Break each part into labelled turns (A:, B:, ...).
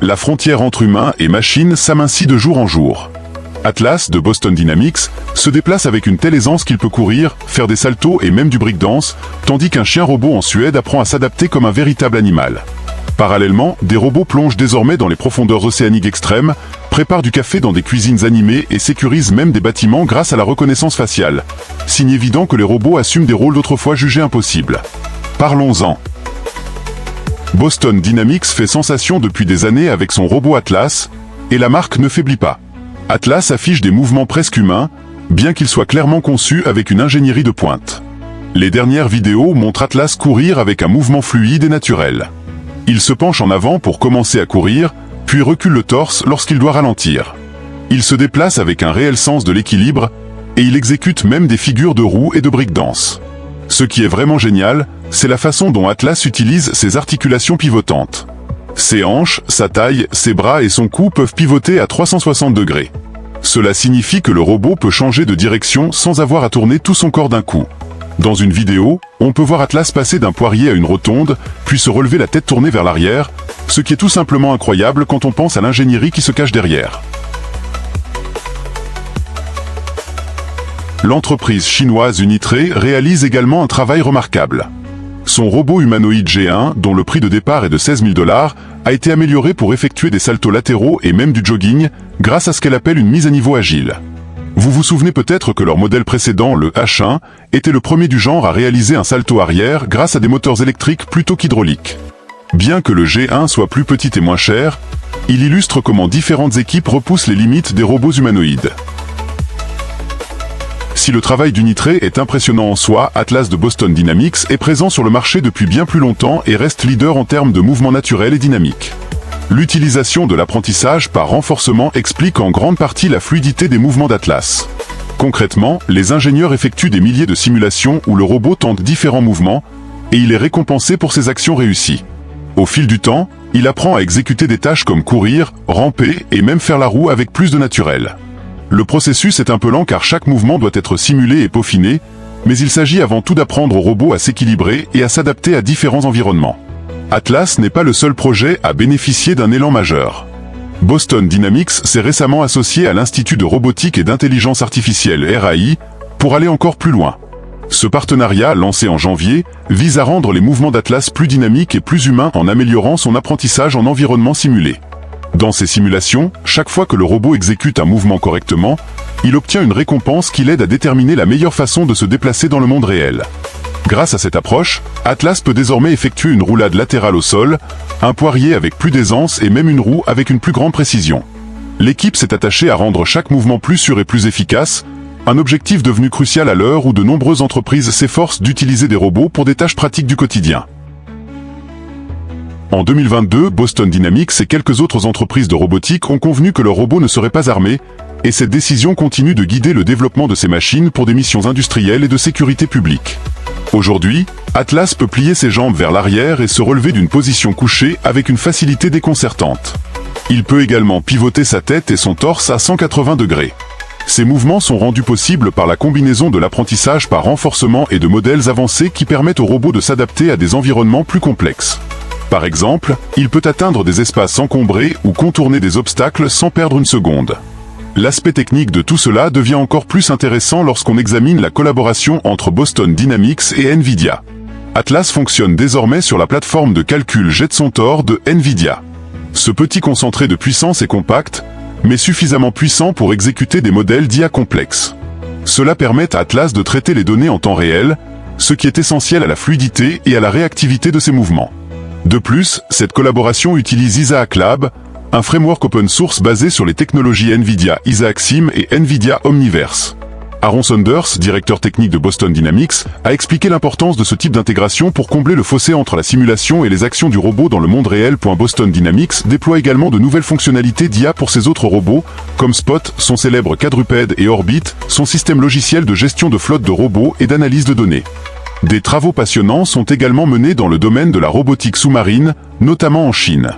A: la frontière entre humains et machines s'amincit de jour en jour. Atlas, de Boston Dynamics, se déplace avec une telle aisance qu'il peut courir, faire des saltos et même du breakdance, tandis qu'un chien robot en Suède apprend à s'adapter comme un véritable animal. Parallèlement, des robots plongent désormais dans les profondeurs océaniques extrêmes, préparent du café dans des cuisines animées et sécurisent même des bâtiments grâce à la reconnaissance faciale. Signe évident que les robots assument des rôles d'autrefois jugés impossibles. Parlons-en. Boston Dynamics fait sensation depuis des années avec son robot Atlas, et la marque ne faiblit pas. Atlas affiche des mouvements presque humains, bien qu'il soit clairement conçu avec une ingénierie de pointe. Les dernières vidéos montrent Atlas courir avec un mouvement fluide et naturel. Il se penche en avant pour commencer à courir, puis recule le torse lorsqu'il doit ralentir. Il se déplace avec un réel sens de l'équilibre, et il exécute même des figures de roue et de breakdance. Ce qui est vraiment génial, c'est la façon dont Atlas utilise ses articulations pivotantes. Ses hanches, sa taille, ses bras et son cou peuvent pivoter à 360 degrés. Cela signifie que le robot peut changer de direction sans avoir à tourner tout son corps d'un coup. Dans une vidéo, on peut voir Atlas passer d'un poirier à une rotonde, puis se relever la tête tournée vers l'arrière, ce qui est tout simplement incroyable quand on pense à l'ingénierie qui se cache derrière. L'entreprise chinoise Unitree réalise également un travail remarquable. Son robot humanoïde G1, dont le prix de départ est de 16 000 $, a été amélioré pour effectuer des saltos latéraux et même du jogging, grâce à ce qu'elle appelle une mise à niveau agile. Vous vous souvenez peut-être que leur modèle précédent, le H1, était le premier du genre à réaliser un salto arrière grâce à des moteurs électriques plutôt qu'hydrauliques. Bien que le G1 soit plus petit et moins cher, il illustre comment différentes équipes repoussent les limites des robots humanoïdes. Si le travail d'Unitree est impressionnant en soi, Atlas de Boston Dynamics est présent sur le marché depuis bien plus longtemps et reste leader en termes de mouvements naturels et dynamiques. L'utilisation de l'apprentissage par renforcement explique en grande partie la fluidité des mouvements d'Atlas. Concrètement, les ingénieurs effectuent des milliers de simulations où le robot tente différents mouvements, et il est récompensé pour ses actions réussies. Au fil du temps, il apprend à exécuter des tâches comme courir, ramper et même faire la roue avec plus de naturel. Le processus est un peu lent car chaque mouvement doit être simulé et peaufiné, mais il s'agit avant tout d'apprendre au robot à s'équilibrer et à s'adapter à différents environnements. Atlas n'est pas le seul projet à bénéficier d'un élan majeur. Boston Dynamics s'est récemment associé à l'Institut de robotique et d'intelligence artificielle RAI pour aller encore plus loin. Ce partenariat, lancé en janvier, vise à rendre les mouvements d'Atlas plus dynamiques et plus humains en améliorant son apprentissage en environnement simulé. Dans ces simulations, chaque fois que le robot exécute un mouvement correctement, il obtient une récompense qui l'aide à déterminer la meilleure façon de se déplacer dans le monde réel. Grâce à cette approche, Atlas peut désormais effectuer une roulade latérale au sol, un poirier avec plus d'aisance et même une roue avec une plus grande précision. L'équipe s'est attachée à rendre chaque mouvement plus sûr et plus efficace, un objectif devenu crucial à l'heure où de nombreuses entreprises s'efforcent d'utiliser des robots pour des tâches pratiques du quotidien. En 2022, Boston Dynamics et quelques autres entreprises de robotique ont convenu que leurs robots ne seraient pas armés, et cette décision continue de guider le développement de ces machines pour des missions industrielles et de sécurité publique. Aujourd'hui, Atlas peut plier ses jambes vers l'arrière et se relever d'une position couchée avec une facilité déconcertante. Il peut également pivoter sa tête et son torse à 180 degrés. Ces mouvements sont rendus possibles par la combinaison de l'apprentissage par renforcement et de modèles avancés qui permettent au robot de s'adapter à des environnements plus complexes. Par exemple, il peut atteindre des espaces encombrés ou contourner des obstacles sans perdre une seconde. L'aspect technique de tout cela devient encore plus intéressant lorsqu'on examine la collaboration entre Boston Dynamics et Nvidia. Atlas fonctionne désormais sur la plateforme de calcul Jetson Tor de Nvidia. Ce petit concentré de puissance est compact, mais suffisamment puissant pour exécuter des modèles d'IA complexes. Cela permet à Atlas de traiter les données en temps réel, ce qui est essentiel à la fluidité et à la réactivité de ses mouvements. De plus, cette collaboration utilise Isaac Lab, un framework open source basé sur les technologies Nvidia Isaac Sim et Nvidia Omniverse. Aaron Saunders, directeur technique de Boston Dynamics, a expliqué l'importance de ce type d'intégration pour combler le fossé entre la simulation et les actions du robot dans le monde réel. Boston Dynamics déploie également de nouvelles fonctionnalités d'IA pour ses autres robots, comme Spot, son célèbre quadrupède, et Orbit, son système logiciel de gestion de flotte de robots et d'analyse de données. Des travaux passionnants sont également menés dans le domaine de la robotique sous-marine, notamment en Chine.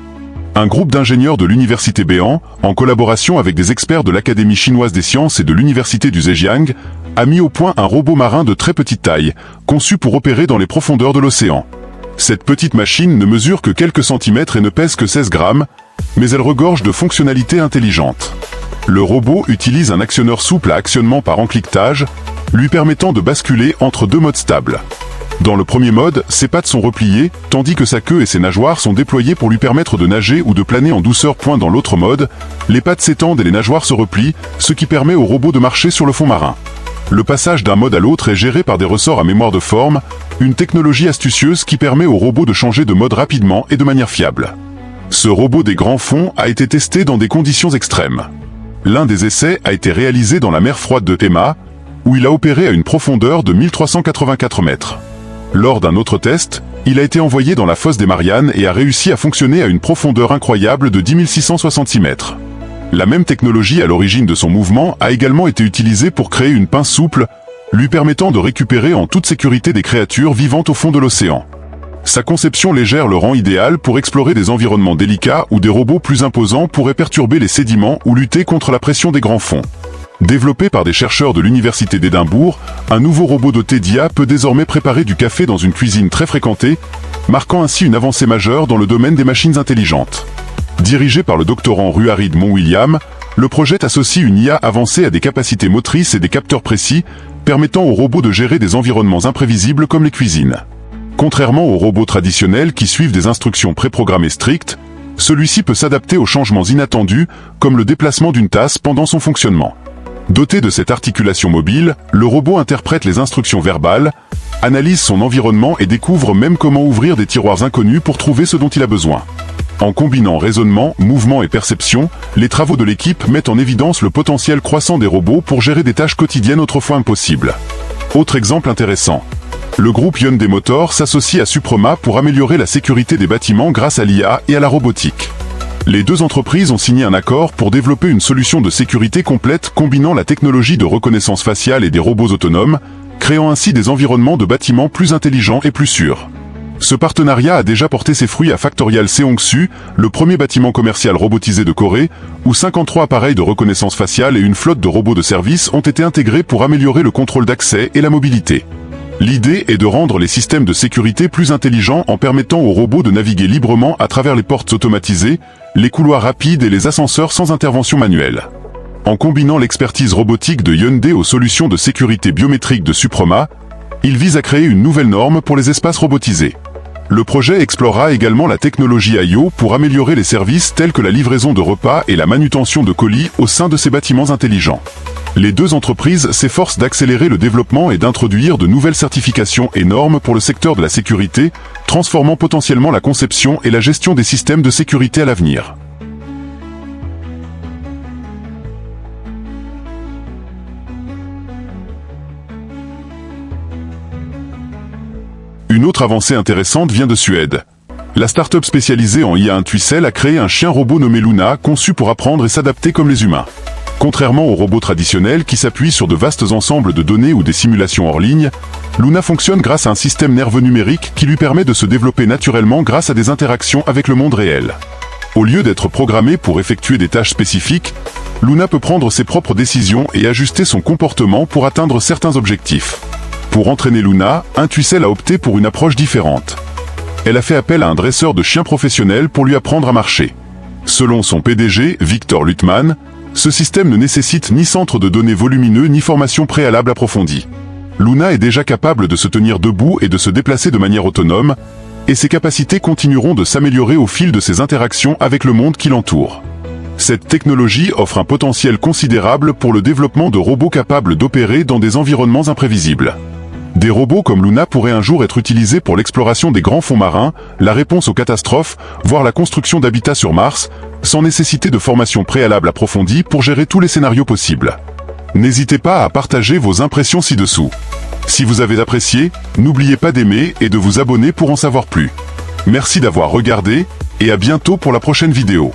A: Un groupe d'ingénieurs de l'université Bean, en collaboration avec des experts de l'Académie chinoise des sciences et de l'université du Zhejiang, a mis au point un robot marin de très petite taille, conçu pour opérer dans les profondeurs de l'océan. Cette petite machine ne mesure que quelques centimètres et ne pèse que 16 grammes, mais elle regorge de fonctionnalités intelligentes. Le robot utilise un actionneur souple à actionnement par encliquetage, lui permettant de basculer entre deux modes stables. Dans le premier mode, ses pattes sont repliées, tandis que sa queue et ses nageoires sont déployées pour lui permettre de nager ou de planer en douceur. Dans l'autre mode, les pattes s'étendent et les nageoires se replient, ce qui permet au robot de marcher sur le fond marin. Le passage d'un mode à l'autre est géré par des ressorts à mémoire de forme, une technologie astucieuse qui permet au robot de changer de mode rapidement et de manière fiable. Ce robot des grands fonds a été testé dans des conditions extrêmes. L'un des essais a été réalisé dans la mer froide de Tema, où il a opéré à une profondeur de 1384 mètres. Lors d'un autre test, il a été envoyé dans la fosse des Mariannes et a réussi à fonctionner à une profondeur incroyable de 10 666 mètres. La même technologie à l'origine de son mouvement a également été utilisée pour créer une pince souple, lui permettant de récupérer en toute sécurité des créatures vivantes au fond de l'océan. Sa conception légère le rend idéal pour explorer des environnements délicats où des robots plus imposants pourraient perturber les sédiments ou lutter contre la pression des grands fonds. Développé par des chercheurs de l'université d'Édimbourg, un nouveau robot doté d'IA peut désormais préparer du café dans une cuisine très fréquentée, marquant ainsi une avancée majeure dans le domaine des machines intelligentes. Dirigé par le doctorant Ruarid Mont-William, le projet associe une IA avancée à des capacités motrices et des capteurs précis, permettant au robot de gérer des environnements imprévisibles comme les cuisines. Contrairement aux robots traditionnels qui suivent des instructions préprogrammées strictes, celui-ci peut s'adapter aux changements inattendus, comme le déplacement d'une tasse pendant son fonctionnement. Doté de cette articulation mobile, le robot interprète les instructions verbales, analyse son environnement et découvre même comment ouvrir des tiroirs inconnus pour trouver ce dont il a besoin. En combinant raisonnement, mouvement et perception, les travaux de l'équipe mettent en évidence le potentiel croissant des robots pour gérer des tâches quotidiennes autrefois impossibles. Autre exemple intéressant. Le groupe Hyundai Motor s'associe à Suprema pour améliorer la sécurité des bâtiments grâce à l'IA et à la robotique. Les deux entreprises ont signé un accord pour développer une solution de sécurité complète combinant la technologie de reconnaissance faciale et des robots autonomes, créant ainsi des environnements de bâtiments plus intelligents et plus sûrs. Ce partenariat a déjà porté ses fruits à Factorial Seongsu, le premier bâtiment commercial robotisé de Corée, où 53 appareils de reconnaissance faciale et une flotte de robots de service ont été intégrés pour améliorer le contrôle d'accès et la mobilité. L'idée est de rendre les systèmes de sécurité plus intelligents en permettant aux robots de naviguer librement à travers les portes automatisées, les couloirs rapides et les ascenseurs sans intervention manuelle. En combinant l'expertise robotique de Hyundai aux solutions de sécurité biométrique de Suprema, il vise à créer une nouvelle norme pour les espaces robotisés. Le projet explorera également la technologie IO pour améliorer les services tels que la livraison de repas et la manutention de colis au sein de ces bâtiments intelligents. Les deux entreprises s'efforcent d'accélérer le développement et d'introduire de nouvelles certifications et normes pour le secteur de la sécurité, transformant potentiellement la conception et la gestion des systèmes de sécurité à l'avenir. Une autre avancée intéressante vient de Suède. La start-up spécialisée en IA Intuicel a créé un chien robot nommé Luna, conçu pour apprendre et s'adapter comme les humains. Contrairement aux robots traditionnels qui s'appuient sur de vastes ensembles de données ou des simulations hors ligne, Luna fonctionne grâce à un système nerveux numérique qui lui permet de se développer naturellement grâce à des interactions avec le monde réel. Au lieu d'être programmé pour effectuer des tâches spécifiques, Luna peut prendre ses propres décisions et ajuster son comportement pour atteindre certains objectifs. Pour entraîner Luna, Intuicel a opté pour une approche différente. Elle a fait appel à un dresseur de chiens professionnel pour lui apprendre à marcher. Selon son PDG, Victor Lutman, ce système ne nécessite ni centre de données volumineux ni formation préalable approfondie. Luna est déjà capable de se tenir debout et de se déplacer de manière autonome, et ses capacités continueront de s'améliorer au fil de ses interactions avec le monde qui l'entoure. Cette technologie offre un potentiel considérable pour le développement de robots capables d'opérer dans des environnements imprévisibles. Des robots comme Luna pourraient un jour être utilisés pour l'exploration des grands fonds marins, la réponse aux catastrophes, voire la construction d'habitats sur Mars, sans nécessité de formation préalable approfondie pour gérer tous les scénarios possibles. N'hésitez pas à partager vos impressions ci-dessous. Si vous avez apprécié, n'oubliez pas d'aimer et de vous abonner pour en savoir plus. Merci d'avoir regardé, et à bientôt pour la prochaine vidéo.